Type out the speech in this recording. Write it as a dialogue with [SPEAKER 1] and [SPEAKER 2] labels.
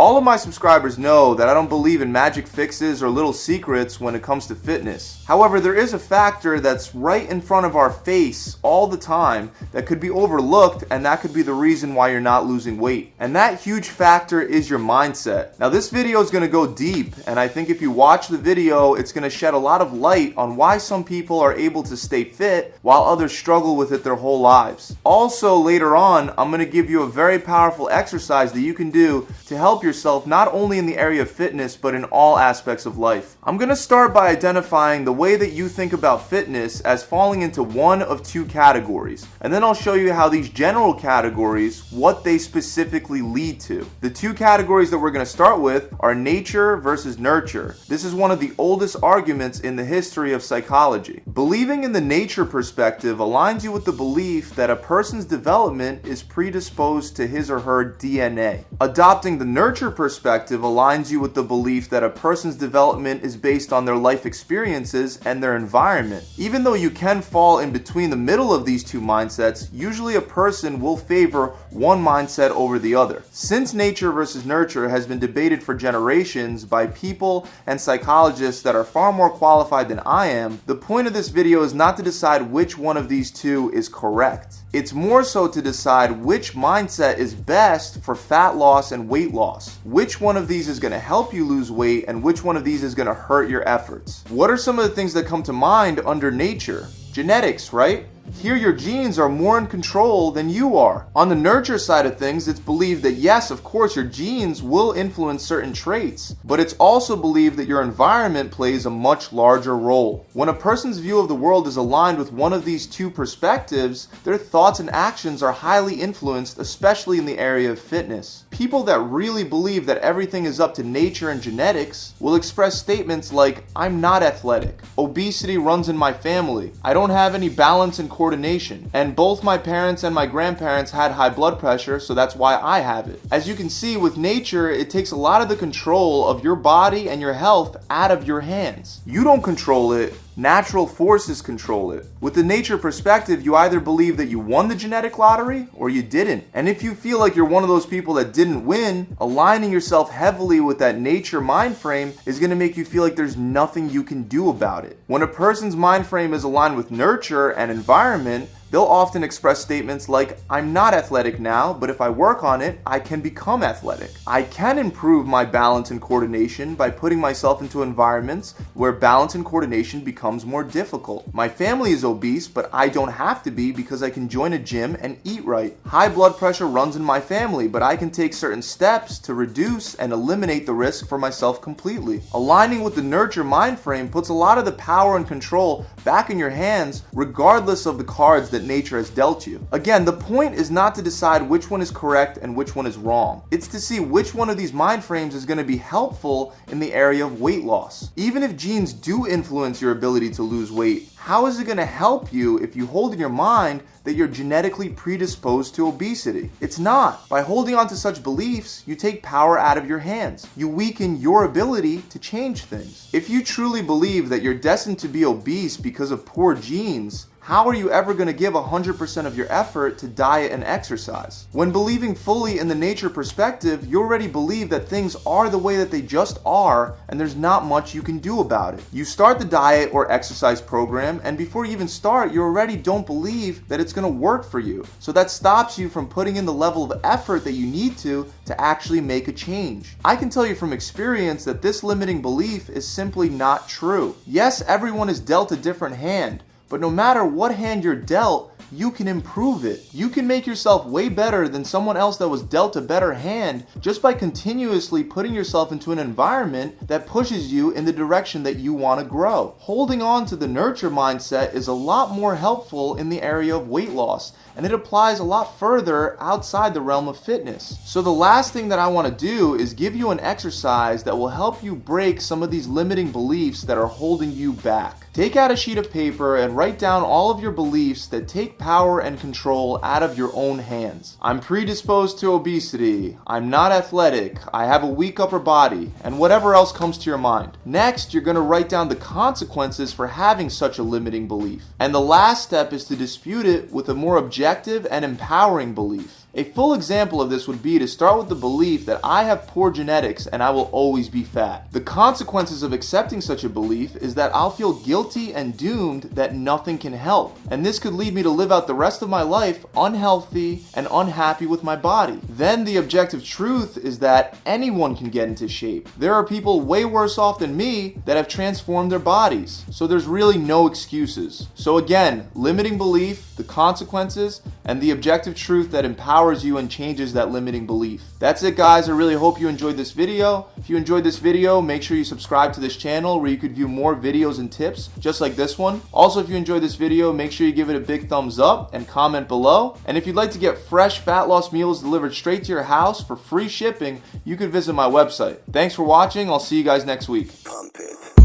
[SPEAKER 1] All of my subscribers know that I don't believe in magic fixes or little secrets when it comes to fitness. However, there is a factor that's right in front of our face all the time that could be overlooked, and that could be the reason why you're not losing weight. And that huge factor is your mindset. Now, this video is going to go deep, and I think if you watch the video, it's going to shed a lot of light on why some people are able to stay fit while others struggle with it their whole lives. Also, later on, I'm going to give you a very powerful exercise that you can do to help yourself not only in the area of fitness, but in all aspects of life. I'm going to start by identifying the way that you think about fitness as falling into one of two categories. And then I'll show you how these general categories, what they specifically lead to. The two categories that we're going to start with are nature versus nurture. This is one of the oldest arguments in the history of psychology. Believing in the nature perspective aligns you with the belief that a person's development is predisposed to his or her DNA. Adopting the nurture perspective aligns you with the belief that a person's development is based on their life experiences and their environment. Even though you can fall in between the middle of these two mindsets, usually a person will favor one mindset over the other. Since nature versus nurture has been debated for generations by people and psychologists that are far more qualified than I am, the point of this video is not to decide which one of these two is correct. It's more so to decide which mindset is best for fat loss and weight loss. Which one of these is going to help you lose weight and which one of these is going to hurt your efforts. What are some of the things that come to mind under nature? Genetics, right? Here your genes are more in control than you are. On the nurture side of things, it's believed that yes, of course, your genes will influence certain traits, but it's also believed that your environment plays a much larger role. When a person's view of the world is aligned with one of these two perspectives, their thoughts and actions are highly influenced, especially in the area of fitness. People that really believe that everything is up to nature and genetics will express statements like, "I'm not athletic," "Obesity runs in my family," "I don't have any balance and coordination," and "both my parents and my grandparents had high blood pressure, so that's why I have it." As you can see, with nature, it takes a lot of the control of your body and your health out of your hands. You don't control it. Natural forces control it. With the nature perspective, you either believe that you won the genetic lottery or you didn't. And if you feel like you're one of those people that didn't win, aligning yourself heavily with that nature mind frame is going to make you feel like there's nothing you can do about it. When a person's mind frame is aligned with nurture and environment, they'll often express statements like, "I'm not athletic now, but if I work on it, I can become athletic. I can improve my balance and coordination by putting myself into environments where balance and coordination becomes more difficult. My family is obese, but I don't have to be because I can join a gym and eat right. High blood pressure runs in my family, but I can take certain steps to reduce and eliminate the risk for myself completely." Aligning with the nurture mind frame puts a lot of the power and control back in your hands, regardless of the cards that nature has dealt you. Again, the point is not to decide which one is correct and which one is wrong. It's to see which one of these mind frames is going to be helpful in the area of weight loss. Even if genes do influence your ability to lose weight, how is it going to help you if you hold in your mind that you're genetically predisposed to obesity? It's not. By holding on to such beliefs, you take power out of your hands. You weaken your ability to change things. If you truly believe that you're destined to be obese because of poor genes, how are you ever going to give 100% of your effort to diet and exercise? When believing fully in the nature perspective, you already believe that things are the way that they just are, and there's not much you can do about it. You start the diet or exercise program, and before you even start, you already don't believe that it's going to work for you. So that stops you from putting in the level of effort that you need to actually make a change. I can tell you from experience that this limiting belief is simply not true. Yes, everyone is dealt a different hand, but no matter what hand you're dealt, you can improve it. You can make yourself way better than someone else that was dealt a better hand just by continuously putting yourself into an environment that pushes you in the direction that you want to grow. Holding on to the nurture mindset is a lot more helpful in the area of weight loss, and it applies a lot further outside the realm of fitness. So the last thing that I want to do is give you an exercise that will help you break some of these limiting beliefs that are holding you back. Take out a sheet of paper and write down all of your beliefs that take power and control out of your own hands. I'm predisposed to obesity. I'm not athletic. I have a weak upper body, and whatever else comes to your mind. Next, you're going to write down the consequences for having such a limiting belief. And the last step is to dispute it with a more objective and empowering belief. A full example of this would be to start with the belief that I have poor genetics and I will always be fat. The consequences of accepting such a belief is that I'll feel guilty and doomed that nothing can help. And this could lead me to live out the rest of my life unhealthy and unhappy with my body. Then the objective truth is that anyone can get into shape. There are people way worse off than me that have transformed their bodies. So there's really no excuses. So again, limiting belief, the consequences, and the objective truth that empowers you and changes that limiting belief. That's it, guys. I really hope you enjoyed this video. If you enjoyed this video, make sure you subscribe to this channel where you could view more videos and tips just like this one. Also, if you enjoyed this video, make sure you give it a big thumbs up and comment below. And if you'd like to get fresh fat loss meals delivered straight to your house for free shipping, you could visit my website. Thanks for watching. I'll see you guys next week.
[SPEAKER 2] Pump it.